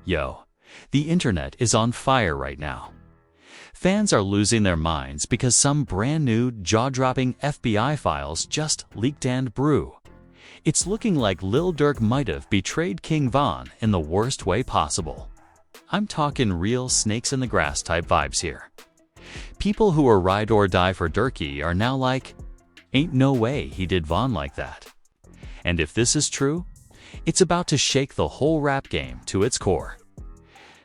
Yo, the internet is on fire right now. Fans are losing their minds because some brand new, jaw-dropping FBI files just leaked and brew. It's looking like Lil Durk might have betrayed King Von in the worst way possible. I'm talking real snakes in the grass type vibes here. People who are ride or die for Durky are now like, ain't no way he did Von like that. And if this is true, it's about to shake the whole rap game to its core.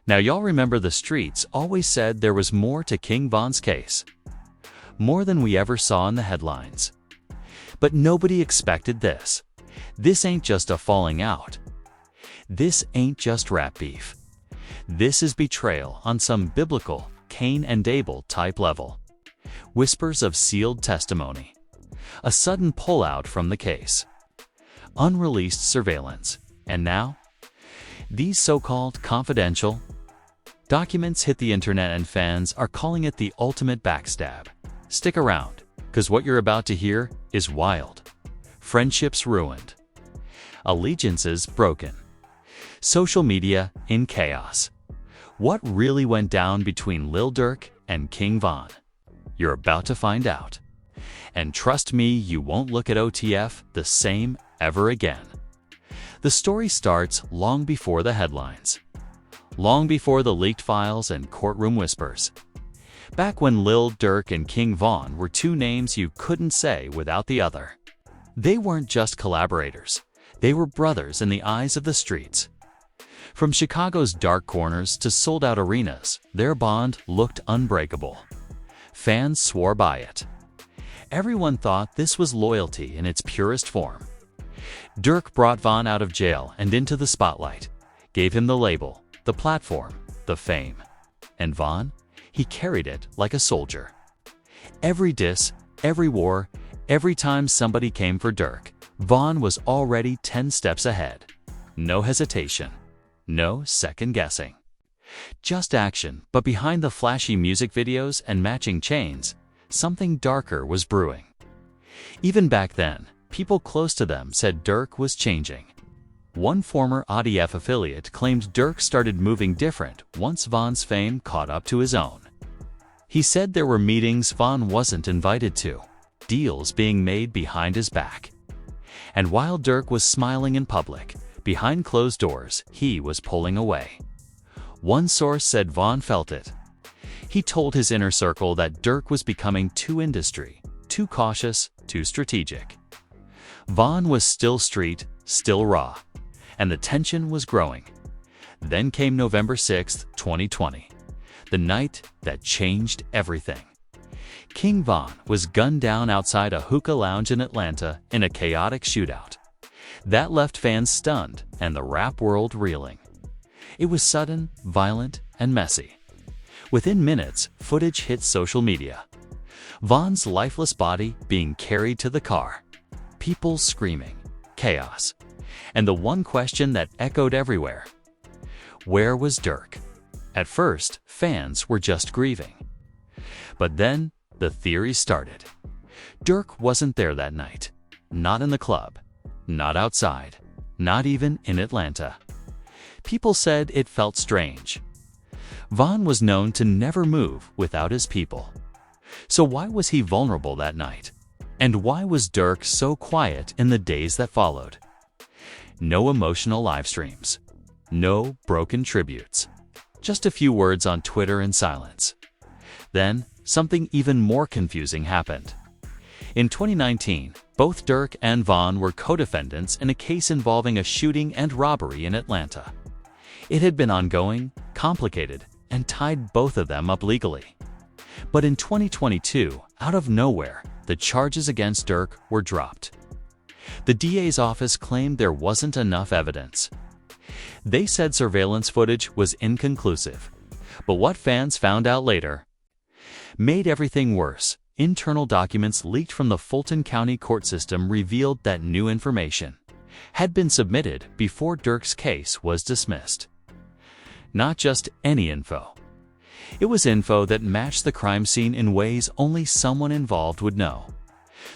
Now y'all remember the streets always said there was more to King Von's case. More than we ever saw in the headlines. But nobody expected this. This ain't just a falling out. This ain't just rap beef. This is betrayal on some biblical Cain and Abel type level. Whispers of sealed testimony. A sudden pullout from the case. Unreleased surveillance. And now, these so-called confidential documents hit the internet and fans are calling it the ultimate backstab. Stick around, because what you're about to hear is wild. Friendships ruined. Allegiances broken. Social media in chaos. What really went down between Lil Durk and King Von? You're about to find out. And trust me, you won't look at OTF the same ever again. The story starts long before the headlines. Long before the leaked files and courtroom whispers. Back when Lil Durk and King Von were two names you couldn't say without the other. They weren't just collaborators. They were brothers in the eyes of the streets. From Chicago's dark corners to sold-out arenas, their bond looked unbreakable. Fans swore by it. Everyone thought this was loyalty in its purest form. Durk brought Von out of jail and into the spotlight, gave him the label, the platform, the fame. And Von? He carried it like a soldier. Every diss, every war, every time somebody came for Durk, Von was already 10 steps ahead. No hesitation. No second guessing. Just action, but behind the flashy music videos and matching chains, something darker was brewing. Even back then, people close to them said Durk was changing. One former ODF affiliate claimed Durk started moving different once Von's fame caught up to his own. He said there were meetings Von wasn't invited to, deals being made behind his back. And while Durk was smiling in public, behind closed doors, he was pulling away. One source said Von felt it. He told his inner circle that Durk was becoming too industry, too cautious, too strategic. Von was still street, still raw, and the tension was growing. Then came November 6, 2020, the night that changed everything. King Von was gunned down outside a hookah lounge in Atlanta in a chaotic shootout. That left fans stunned and the rap world reeling. It was sudden, violent, and messy. Within minutes, footage hit social media. Von's lifeless body being carried to the car. People screaming. Chaos. And the one question that echoed everywhere. Where was Durk? At first, fans were just grieving. But then, the theory started. Durk wasn't there that night. Not in the club. Not outside. Not even in Atlanta. People said it felt strange. Von was known to never move without his people. So why was he vulnerable that night? And why was Durk so quiet in the days that followed? No emotional live streams. No broken tributes. Just a few words on Twitter and silence. Then, something even more confusing happened. In 2019, both Durk and Von were co-defendants in a case involving a shooting and robbery in Atlanta. It had been ongoing, complicated, and tied both of them up legally. But in 2022, out of nowhere, the charges against Durk were dropped. The DA's office claimed there wasn't enough evidence. They said surveillance footage was inconclusive. But what fans found out later made everything worse. Internal documents leaked from the Fulton County court system revealed that new information had been submitted before Durk's case was dismissed. Not just any info. It was info that matched the crime scene in ways only someone involved would know.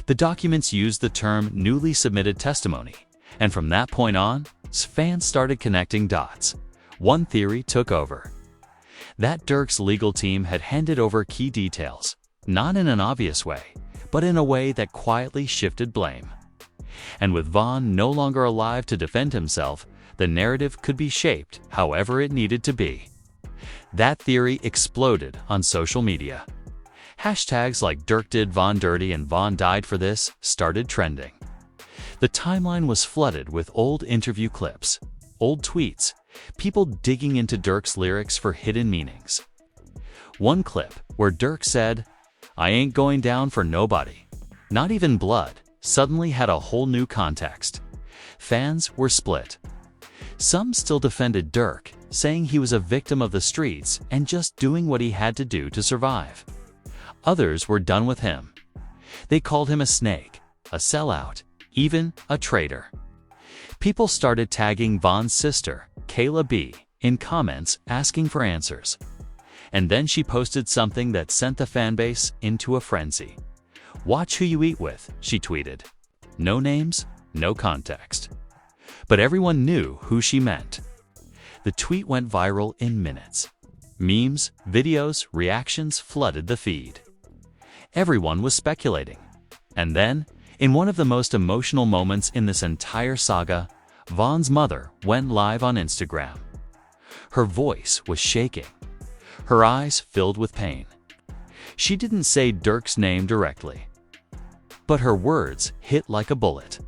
The documents used the term newly submitted testimony, and from that point on, fans started connecting dots. One theory took over: that Durk's legal team had handed over key details, not in an obvious way, but in a way that quietly shifted blame. And with Von no longer alive to defend himself, the narrative could be shaped however it needed to be. That theory exploded on social media. Hashtags like Durk did Von dirty and Von died for this started trending. The timeline was flooded with old interview clips, old tweets, people digging into Durk's lyrics for hidden meanings. One clip where Durk said, "I ain't going down for nobody, not even blood," suddenly had a whole new context. Fans were split. Some still defended Durk, saying he was a victim of the streets and just doing what he had to do to survive. Others were done with him. They called him a snake, a sellout, even a traitor. People started tagging Von's sister, Kayla B., in comments asking for answers. And then she posted something that sent the fanbase into a frenzy. "Watch who you eat with," she tweeted. No names, no context. But everyone knew who she meant. The tweet went viral in minutes. Memes, videos, reactions flooded the feed. Everyone was speculating. And then, in one of the most emotional moments in this entire saga, Von's mother went live on Instagram. Her voice was shaking. Her eyes filled with pain. She didn't say Durk's name directly, but her words hit like a bullet.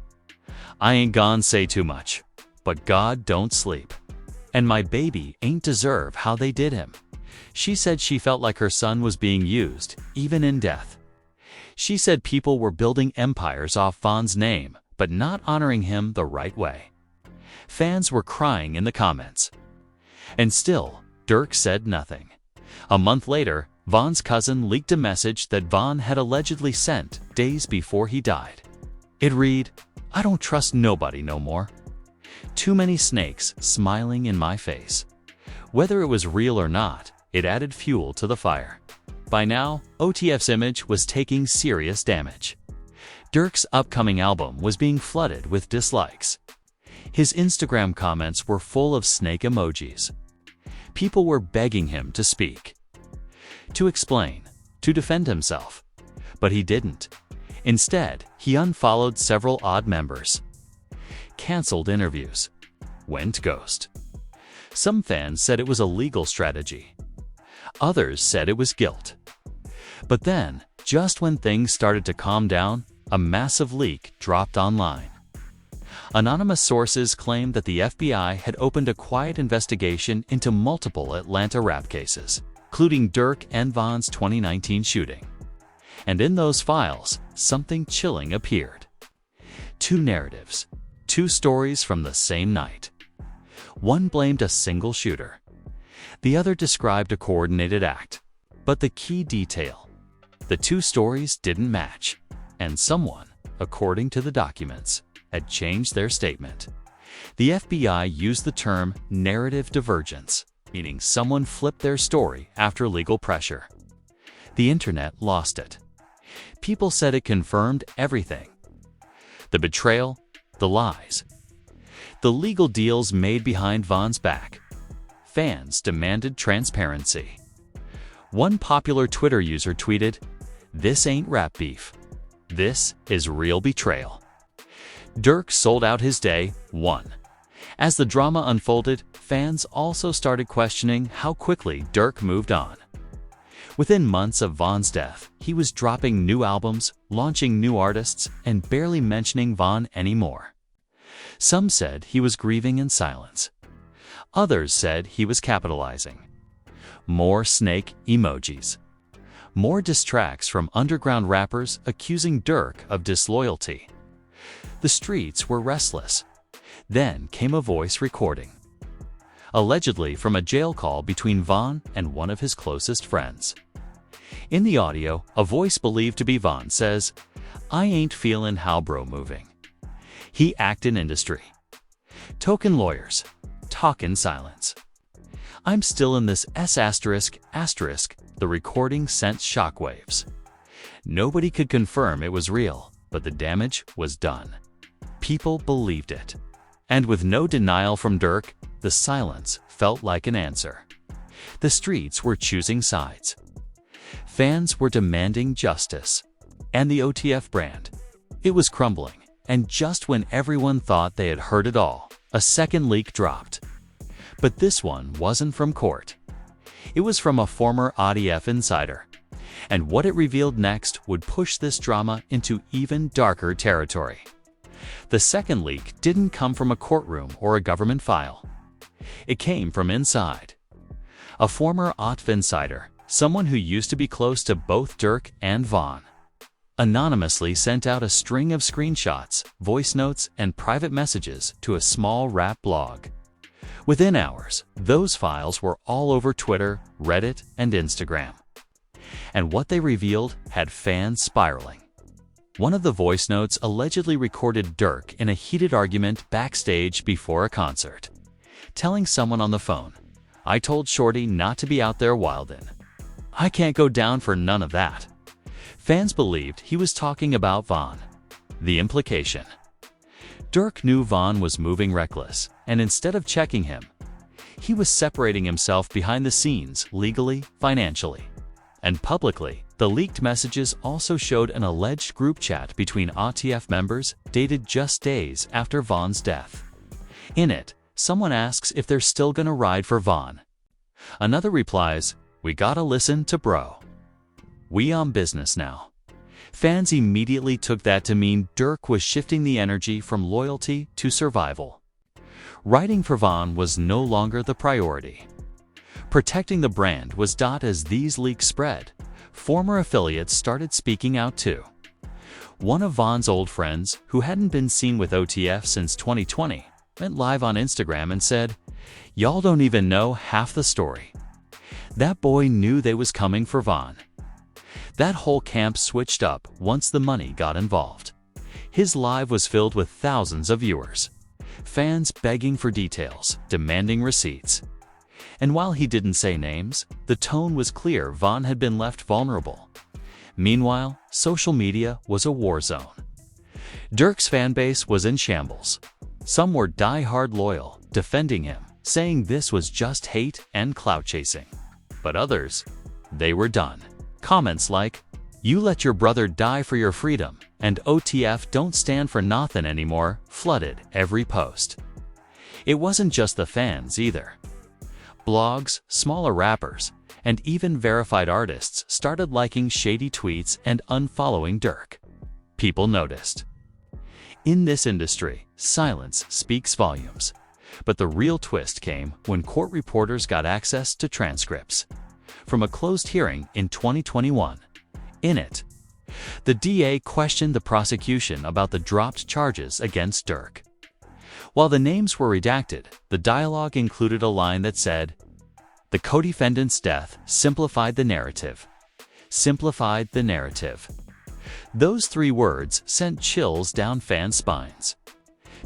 "I ain't gon' say too much, but God don't sleep. And my baby ain't deserve how they did him." She said she felt like her son was being used, even in death. She said people were building empires off Von's name, but not honoring him the right way. Fans were crying in the comments. And still, Durk said nothing. A month later, Von's cousin leaked a message that Von had allegedly sent days before he died. It read, "I don't trust nobody no more. Too many snakes smiling in my face." Whether it was real or not, it added fuel to the fire. By now, OTF's image was taking serious damage. Durk's upcoming album was being flooded with dislikes. His Instagram comments were full of snake emojis. People were begging him to speak, to explain, to defend himself. But he didn't. Instead, he unfollowed several odd members, canceled interviews, went ghost. Some fans said it was a legal strategy. Others said it was guilt. But then, just when things started to calm down, a massive leak dropped online. Anonymous sources claimed that the FBI had opened a quiet investigation into multiple Atlanta rap cases, including Durk and Von's 2019 shooting. And in those files, something chilling appeared. Two narratives, two stories from the same night. One blamed a single shooter. The other described a coordinated act. But the key detail: the two stories didn't match, and someone, according to the documents, had changed their statement. The FBI used the term narrative divergence, meaning someone flipped their story after legal pressure. The internet lost it. People said it confirmed everything: the betrayal, the lies, the legal deals made behind Von's back. Fans demanded transparency. One popular Twitter user tweeted, "This ain't rap beef. This is real betrayal." Durk sold out his day one. As the drama unfolded, fans also started questioning how quickly Durk moved on. Within months of Von's death, he was dropping new albums, launching new artists, and barely mentioning Von anymore. Some said he was grieving in silence. Others said he was capitalizing. More snake emojis. More diss tracks from underground rappers accusing Durk of disloyalty. The streets were restless. Then came a voice recording, allegedly from a jail call between Von and one of his closest friends. In the audio, a voice believed to be Von says, "I ain't feelin' how bro moving. He act in industry. Token lawyers. Talk in silence. I'm still in this S*****. The recording sent shockwaves. Nobody could confirm it was real, but the damage was done. People believed it. And with no denial from Durk, the silence felt like an answer. The streets were choosing sides. Fans were demanding justice. And the OTF brand, it was crumbling. And just when everyone thought they had heard it all, a second leak dropped. But this one wasn't from court. It was from a former OTF insider. And what it revealed next would push this drama into even darker territory. The second leak didn't come from a courtroom or a government file. It came from inside. A former OTF insider, someone who used to be close to both Durk and Von, anonymously sent out a string of screenshots, voice notes, and private messages to a small rap blog. Within hours, those files were all over Twitter, Reddit, and Instagram. And what they revealed had fans spiraling. One of the voice notes allegedly recorded Durk in a heated argument backstage before a concert, telling someone on the phone, "I told Shorty not to be out there wildin'. I can't go down for none of that." Fans believed he was talking about Von. The implication: Durk knew Von was moving reckless, and instead of checking him, he was separating himself behind the scenes legally, financially. And publicly, the leaked messages also showed an alleged group chat between OTF members dated just days after Von's death. In it, someone asks if they're still gonna ride for Von. Another replies, "We gotta listen to bro. We on business now." Fans immediately took that to mean Durk was shifting the energy from loyalty to survival. Riding for Von was no longer the priority. Protecting the brand was. As these leaks spread, former affiliates started speaking out too. One of Von's old friends, who hadn't been seen with OTF since 2020, went live on Instagram and said, "Y'all don't even know half the story. That boy knew they was coming for Von." That whole camp switched up once the money got involved. His live was filled with thousands of viewers, fans begging for details, demanding receipts. And while he didn't say names, the tone was clear: Von had been left vulnerable. Meanwhile, social media was a war zone. Durk's fanbase was in shambles. Some were die-hard loyal, defending him, saying this was just hate and clout chasing. But others, they were done. Comments like, "You let your brother die for your freedom," and "OTF don't stand for nothing anymore," flooded every post. It wasn't just the fans either. Blogs, smaller rappers, and even verified artists started liking shady tweets and unfollowing Durk. People noticed. In this industry, silence speaks volumes. But the real twist came when court reporters got access to transcripts from a closed hearing in 2021. In it, the DA questioned the prosecution about the dropped charges against Durk. While the names were redacted, the dialogue included a line that said, "The co-defendant's death simplified the narrative. Simplified the narrative." Those three words sent chills down fans' spines,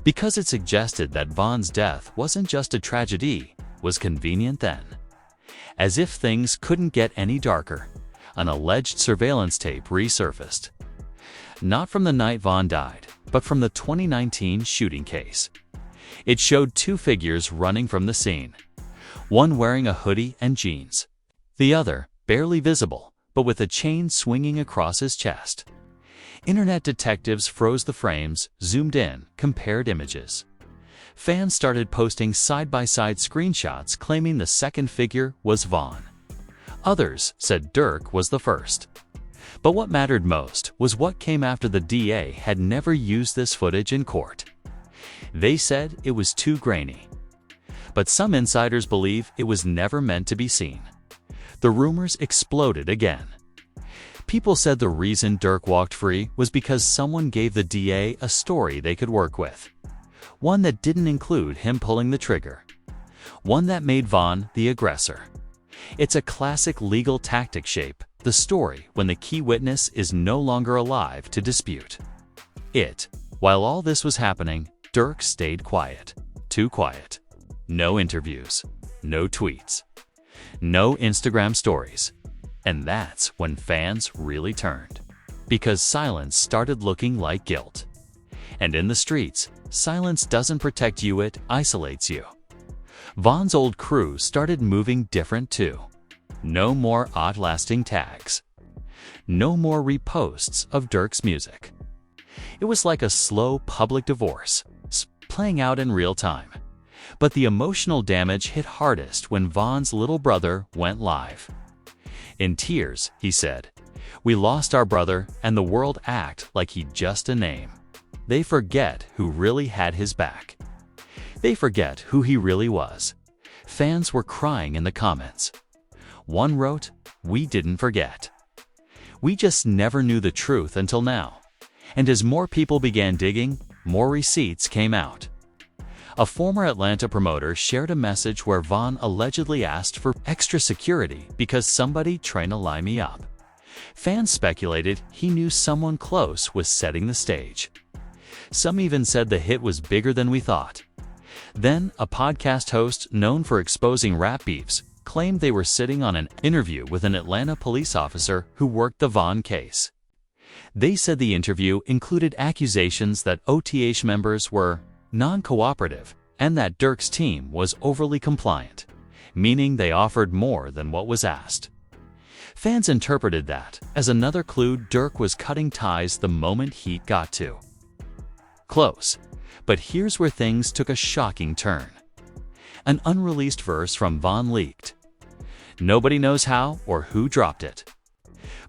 because it suggested that Von's death wasn't just a tragedy, was convenient then. As if things couldn't get any darker, an alleged surveillance tape resurfaced. Not from the night Von died, but from the 2019 shooting case. It showed two figures running from the scene, one wearing a hoodie and jeans, the other barely visible, but with a chain swinging across his chest. Internet detectives froze the frames, zoomed in, compared images. Fans started posting side-by-side screenshots claiming the second figure was Von. Others said Durk was the first. But what mattered most was what came after the DA had never used this footage in court. They said it was too grainy. But some insiders believe it was never meant to be seen. The rumors exploded again. People said the reason Durk walked free was because someone gave the DA a story they could work with. One that didn't include him pulling the trigger. One that made Von the aggressor. It's a classic legal tactic: shape the story when the key witness is no longer alive to dispute it. While all this was happening, Durk stayed quiet. Too quiet. No interviews. No tweets. No Instagram stories. And that's when fans really turned. Because silence started looking like guilt. And in the streets, silence doesn't protect you, it isolates you. Von's old crew started moving different too. No more odd-lasting tags. No more reposts of Durk's music. It was like a slow public divorce, playing out in real time. But the emotional damage hit hardest when Von's little brother went live. In tears, he said, "We lost our brother and the world act like he'd just a name. They forget who really had his back. They forget who he really was." Fans were crying in the comments. One wrote, "We didn't forget. We just never knew the truth until now." And as more people began digging, more receipts came out. A former Atlanta promoter shared a message where Von allegedly asked for extra security because somebody trying to lie me up. Fans speculated he knew someone close was setting the stage. Some even said the hit was bigger than we thought. Then, a podcast host known for exposing rap beefs claimed they were sitting on an interview with an Atlanta police officer who worked the Von case. They said the interview included accusations that OTH members were non-cooperative and that Durk's team was overly compliant, meaning they offered more than what was asked. Fans interpreted that as another clue Durk was cutting ties the moment heat got too close. But here's where things took a shocking turn. An unreleased verse from Von leaked. Nobody knows how or who dropped it.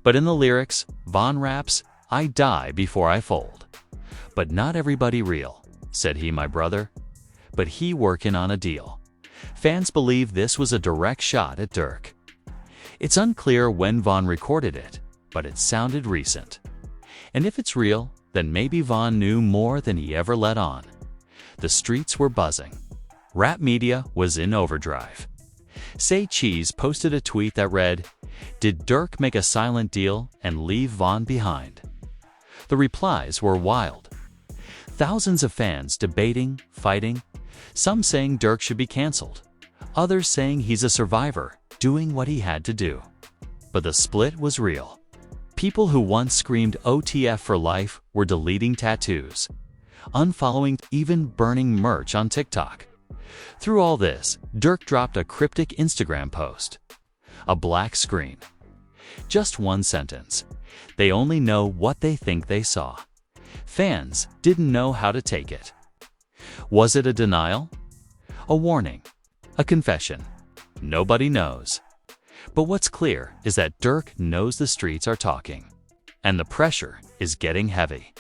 But in the lyrics, Von raps, "I die before I fold. But not everybody real," said he, "my brother. But he working on a deal." Fans believe this was a direct shot at Durk. It's unclear when Von recorded it, but it sounded recent. And if it's real, then maybe Von knew more than he ever let on. The streets were buzzing. Rap media was in overdrive. Say Cheese posted a tweet that read, "Did Durk make a silent deal and leave Von behind?" The replies were wild. Thousands of fans debating, fighting, some saying Durk should be canceled, others saying he's a survivor, doing what he had to do. But the split was real. People who once screamed OTF for life were deleting tattoos, unfollowing, even burning merch on TikTok. Through all this, Durk dropped a cryptic Instagram post. A black screen. Just one sentence. "They only know what they think they saw." Fans didn't know how to take it. Was it a denial? A warning? A confession? Nobody knows. But what's clear is that Durk knows the streets are talking. And the pressure is getting heavy.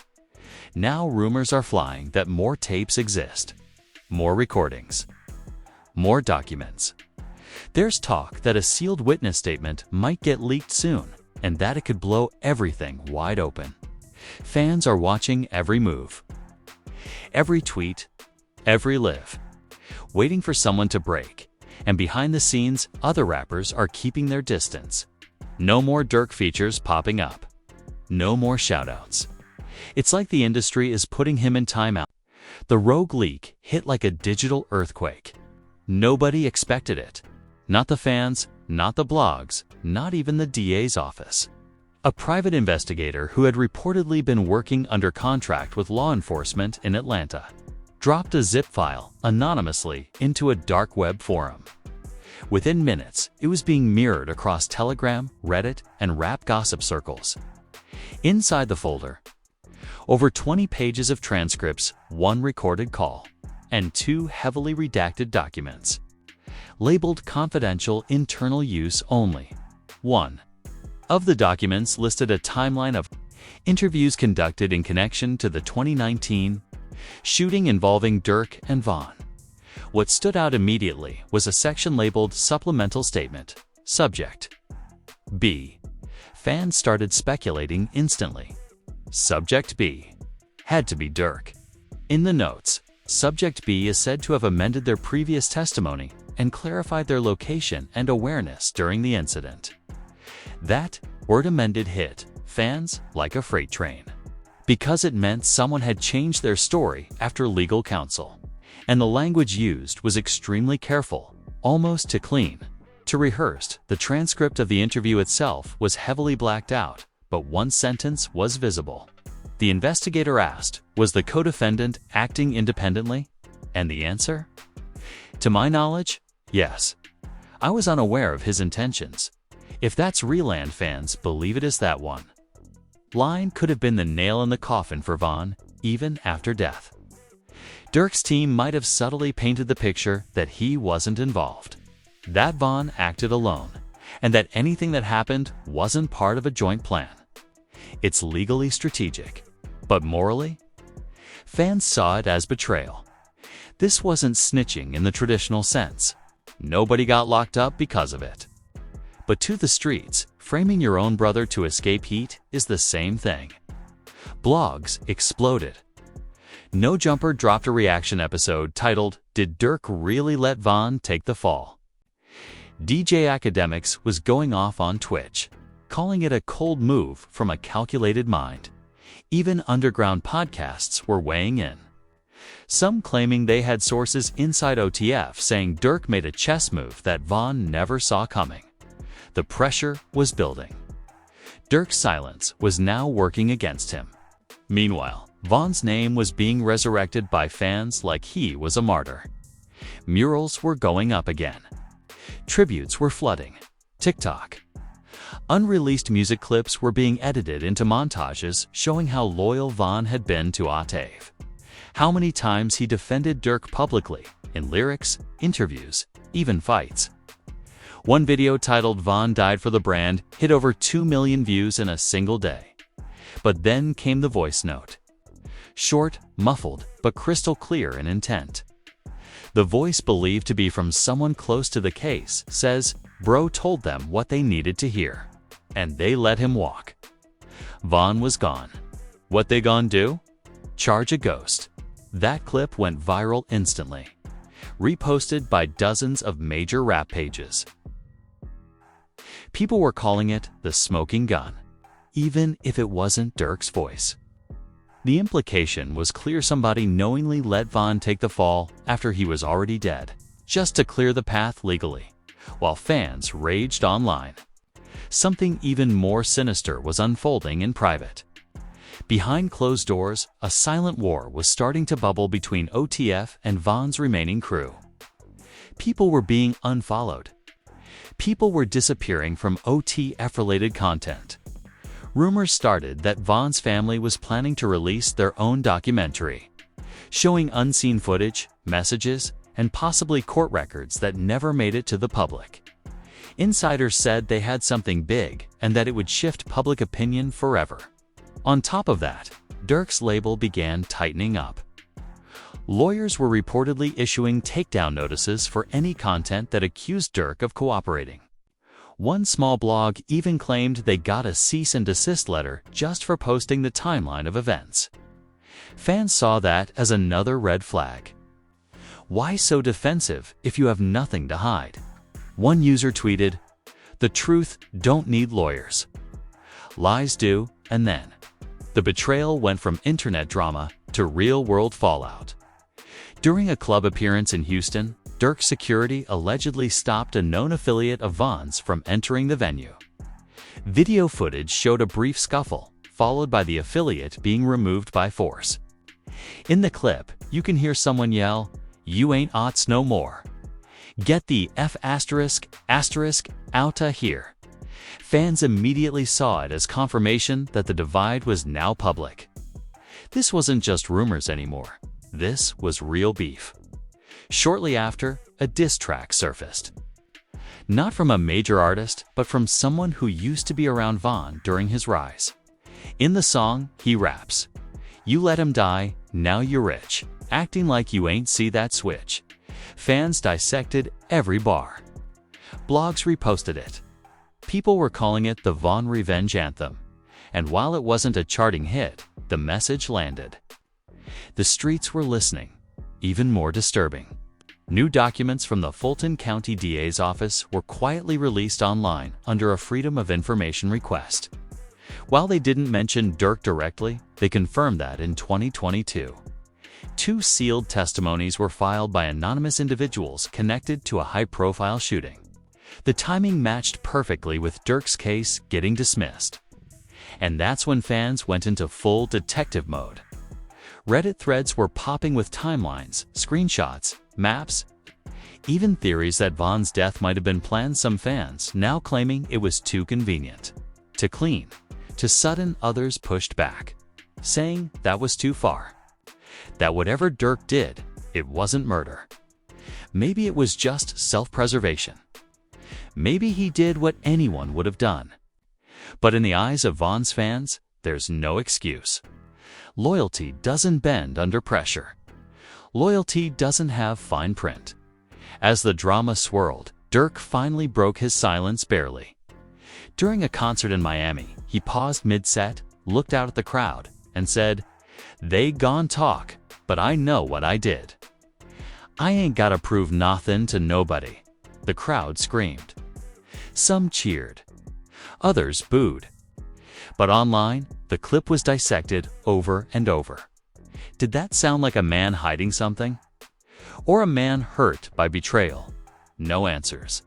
Now rumors are flying that more tapes exist. More recordings. More documents. There's talk that a sealed witness statement might get leaked soon, and that it could blow everything wide open. Fans are watching every move. Every tweet. Every live. Waiting for someone to break. And behind the scenes, other rappers are keeping their distance. No more Durk features popping up. No more shoutouts. It's like the industry is putting him in timeout. The rogue leak hit like a digital earthquake. Nobody expected it. Not the fans, not the blogs, not even the DA's office. A private investigator who had reportedly been working under contract with law enforcement in Atlanta dropped a zip file anonymously into a dark web forum. Within minutes, it was being mirrored across Telegram, Reddit, and rap gossip circles. Inside the folder, over 20 pages of transcripts, one recorded call, and 2 heavily redacted documents, labeled confidential internal use only. One of the documents listed a timeline of interviews conducted in connection to the 2019 shooting involving Durk and Von. What stood out immediately was a section labeled Supplemental Statement, Subject B. Fans started speculating instantly. Subject B had to be Durk. In the notes, Subject B is said to have amended their previous testimony and clarified their location and awareness during the incident. That word amended hit fans like a freight train, because it meant someone had changed their story after legal counsel. And the language used was extremely careful, almost too clean, too rehearsed. The transcript of the interview itself was heavily blacked out, but one sentence was visible. The investigator asked, was the co-defendant acting independently? And the answer? To my knowledge, yes. I was unaware of his intentions. If that's Reland fans, believe it is that one. Line could have been the nail in the coffin for Von, even after death. Durk's team might have subtly painted the picture that he wasn't involved, that Von acted alone, and that anything that happened wasn't part of a joint plan. It's legally strategic, but morally? Fans saw it as betrayal. This wasn't snitching in the traditional sense. Nobody got locked up because of it. But to the streets, framing your own brother to escape heat is the same thing. Blogs exploded. No Jumper dropped a reaction episode titled, "Did Durk really let Von take the fall?" DJ Academics was going off on Twitch, calling it a cold move from a calculated mind. Even underground podcasts were weighing in. Some claiming they had sources inside OTF saying Durk made a chess move that Von never saw coming. The pressure was building. Durk's silence was now working against him. Meanwhile, Von's name was being resurrected by fans like he was a martyr. Murals were going up again. Tributes were flooding TikTok. Unreleased music clips were being edited into montages showing how loyal Von had been to Octave. How many times he defended Durk publicly, in lyrics, interviews, even fights. One video titled "Von Died for the Brand" hit over 2 million views in a single day. But then came the voice note. Short, muffled, but crystal clear in intent. The voice, believed to be from someone close to the case, says, "Bro told them what they needed to hear. And they let him walk." Von was gone. What they gon' do? Charge a ghost. That clip went viral instantly. Reposted by dozens of major rap pages. People were calling it the smoking gun, even if it wasn't Durk's voice. The implication was clear: somebody knowingly let Von take the fall after he was already dead, just to clear the path legally, while fans raged online. Something even more sinister was unfolding in private. Behind closed doors, a silent war was starting to bubble between OTF and Von's remaining crew. People were being unfollowed. People were disappearing from OTF-related content. Rumors started that Von's family was planning to release their own documentary, showing unseen footage, messages, and possibly court records that never made it to the public. Insiders said they had something big and that it would shift public opinion forever. On top of that, Durk's label began tightening up. Lawyers were reportedly issuing takedown notices for any content that accused Durk of cooperating. One small blog even claimed they got a cease and desist letter just for posting the timeline of events. Fans saw that as another red flag. Why so defensive if you have nothing to hide? One user tweeted, "The truth don't need lawyers. Lies do," and then. The betrayal went from internet drama to real-world fallout. During a club appearance in Houston, Durk's security allegedly stopped a known affiliate of Von's from entering the venue. Video footage showed a brief scuffle, followed by the affiliate being removed by force. In the clip, you can hear someone yell, "You ain't oughts no more. Get the F*** outta here." Fans immediately saw it as confirmation that the divide was now public. This wasn't just rumors anymore. This was real beef. Shortly after, a diss track surfaced. Not from a major artist, but from someone who used to be around Von during his rise. In the song, he raps, "You let him die, now you're rich, acting like you ain't see that switch." Fans dissected every bar. Blogs reposted it. People were calling it the Von Revenge Anthem, and while it wasn't a charting hit, the message landed. The streets were listening. Even more disturbing, new documents from the Fulton County DA's office were quietly released online under a Freedom of Information request. While they didn't mention Durk directly, they confirmed that in 2022, 2 sealed testimonies were filed by anonymous individuals connected to a high-profile shooting. The timing matched perfectly with Durk's case getting dismissed. And that's when fans went into full detective mode. Reddit threads were popping with timelines, screenshots, maps, even theories that Von's death might have been planned. Some fans now claiming it was too convenient, too clean, too sudden. Others pushed back, saying that was too far, that whatever Durk did, it wasn't murder. Maybe it was just self-preservation. Maybe he did what anyone would have done. But in the eyes of Von's fans, there's no excuse. Loyalty doesn't bend under pressure. Loyalty doesn't have fine print. As the drama swirled, Durk finally broke his silence barely. During a concert in Miami, he paused mid-set, looked out at the crowd, and said, "They gon' talk, but I know what I did. I ain't gotta prove nothin' to nobody." The crowd screamed. Some cheered. Others booed. But online, the clip was dissected over and over. Did that sound like a man hiding something? Or a man hurt by betrayal? No answers.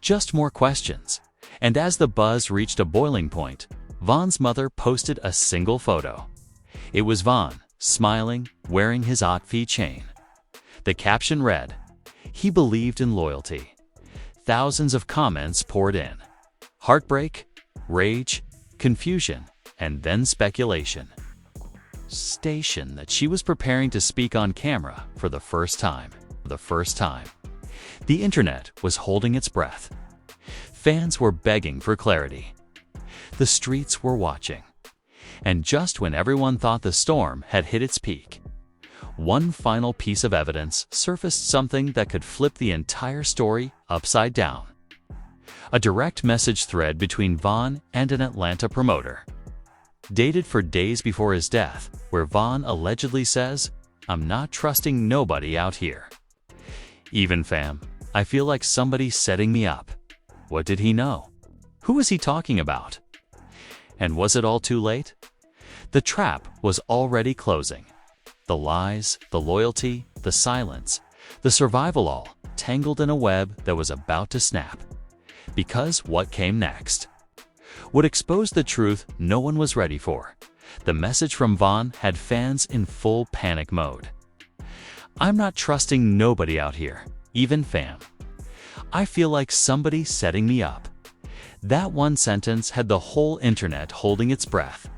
Just more questions. And as the buzz reached a boiling point, Von's mother posted a single photo. It was Von, smiling, wearing his OTV chain. The caption read, "He believed in loyalty." Thousands of comments poured in. Heartbreak, rage, confusion, and then speculation. Station that she was preparing to speak on camera for the first time. The internet was holding its breath. Fans were begging for clarity. The streets were watching. And just when everyone thought the storm had hit its peak, one final piece of evidence surfaced, something that could flip the entire story upside down. A direct message thread between Von and an Atlanta promoter, dated for days before his death, where Von allegedly says, "I'm not trusting nobody out here. Even fam, I feel like somebody's setting me up." What did he know? Who was he talking about? And was it all too late? The trap was already closing. The lies, the loyalty, the silence, the survival, all tangled in a web that was about to snap. Because what came next would expose the truth no one was ready for. The message from Von had fans in full panic mode. "I'm not trusting nobody out here, even fam. I feel like somebody's setting me up." That one sentence had the whole internet holding its breath.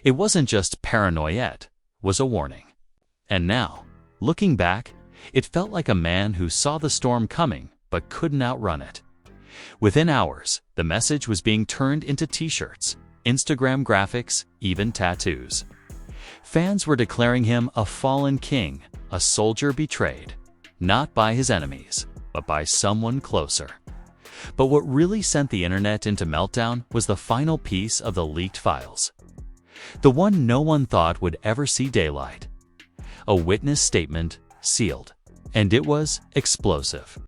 It wasn't just paranoia, it was a warning. And now, looking back, it felt like a man who saw the storm coming but couldn't outrun it. Within hours, the message was being turned into t-shirts, Instagram graphics, even tattoos. Fans were declaring him a fallen king, a soldier betrayed, not by his enemies, but by someone closer. But what really sent the internet into meltdown was the final piece of the leaked files. The one no one thought would ever see daylight. A witness statement, sealed. And it was explosive.